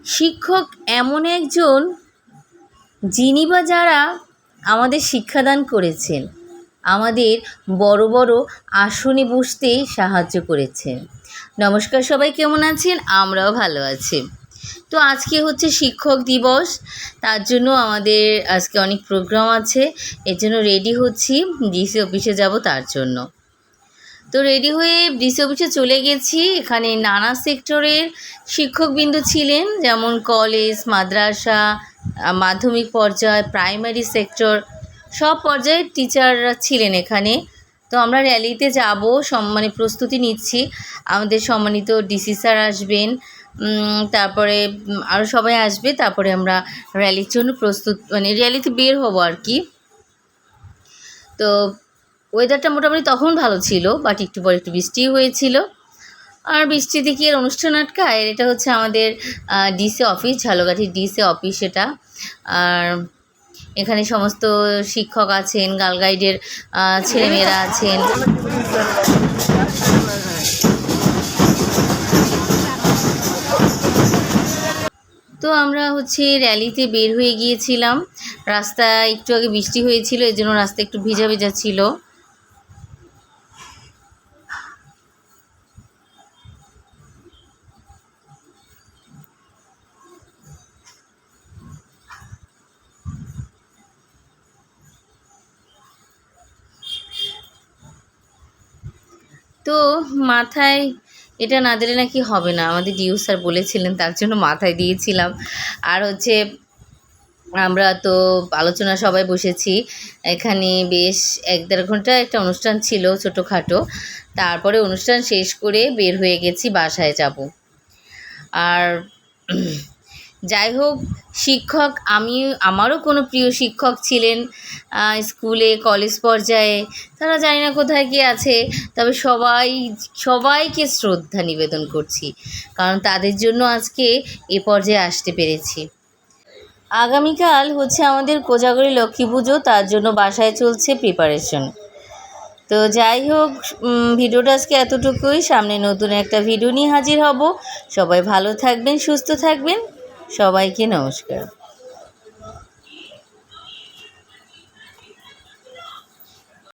শিক্ষক এমন একজন যিনি বা যারা আমাদের শিক্ষাদান করেছেন, আমাদের বড় বড় আসনে বসতে সাহায্য করেছেন। নমস্কার, সবাই কেমন আছেন? আমরাও ভালো আছি। তো আজকে হচ্ছে শিক্ষক দিবস, তার জন্য আমাদের আজকে অনেক প্রোগ্রাম আছে। এর জন্য রেডি হচ্ছি, ডিসি অফিসে যাব তার জন্য। তো রেডি হয়ে ডিসি অফিসে চলে গেছি। এখানে নানা সেক্টরের শিক্ষকবৃন্দ ছিলেন, যেমন কলেজ, মাদ্রাসা, মাধ্যমিক পর্যায়, প্রাইমারি সেক্টর, সব পর্যায়ের টিচাররা ছিলেন এখানে। তো আমরা র্যালিতে যাব, প্রস্তুতি নিচ্ছি। আমাদের সম্মানিত ডিসি স্যার আসবেন, তারপরে আরও সবাই আসবে। তারপরে আমরা র্যালির জন্য র্যালিতে বের হব আর কি। তো ওয়েদারটা মোটামুটি তখন ভালো ছিল, বাট একটু পরে একটু বৃষ্টি হয়েছিল। আর বৃষ্টি দেখি এর অনুষ্ঠান আটকায়। এটা হচ্ছে আমাদের ডিসি অফিস, ঝালকাঠির ডিসি অফিস এটা। আর এখানে সমস্ত শিক্ষক আছেন, গার্ল গাইডের ছেলেমেয়েরা আছেন। তো আমরা হচ্ছে র্যালিতে বের হয়ে গিয়েছিলাম। রাস্তা একটু আগে বৃষ্টি হয়েছিল, এর জন্য রাস্তা একটু ভিজা ভিজা ছিল। তো মাথায় এটা না দিলে নাকি হবে না, আমাদের ডিউ স্যার বলেছিলেন, তার জন্য মাথায় দিয়েছিলাম। আর হচ্ছে আমরা তো আলোচনা সবাই বসেছি এখানে, বেশ 1-1.5 ঘন্টা একটা অনুষ্ঠান ছিল ছোটোখাটো। তারপরে অনুষ্ঠান শেষ করে বের হয়ে গেছি, বাসায় যাব। আর যাই হোক, শিক্ষক, আমারও কোনো প্রিয় শিক্ষক ছিলেন স্কুলে, কলেজ পর্যায়ে। তারা জানি না কোথায় কি আছে, তবে সবাইকে শ্রদ্ধা নিবেদন করছি, কারণ তাদের জন্য আজকে এ পর্যায়ে আসতে পেরেছি। আগামীকাল হচ্ছে আমাদের কোজাগরী লক্ষ্মী পুজো, তার জন্য বাসায় চলছে প্রিপারেশন। তো যাই হোক, ভিডিওটা আজকে এতটুকুই। সামনে নতুন একটা ভিডিও নিয়ে হাজির হব। সবাই ভালো থাকবেন, সুস্থ থাকবেন। সবাইকে নমস্কার।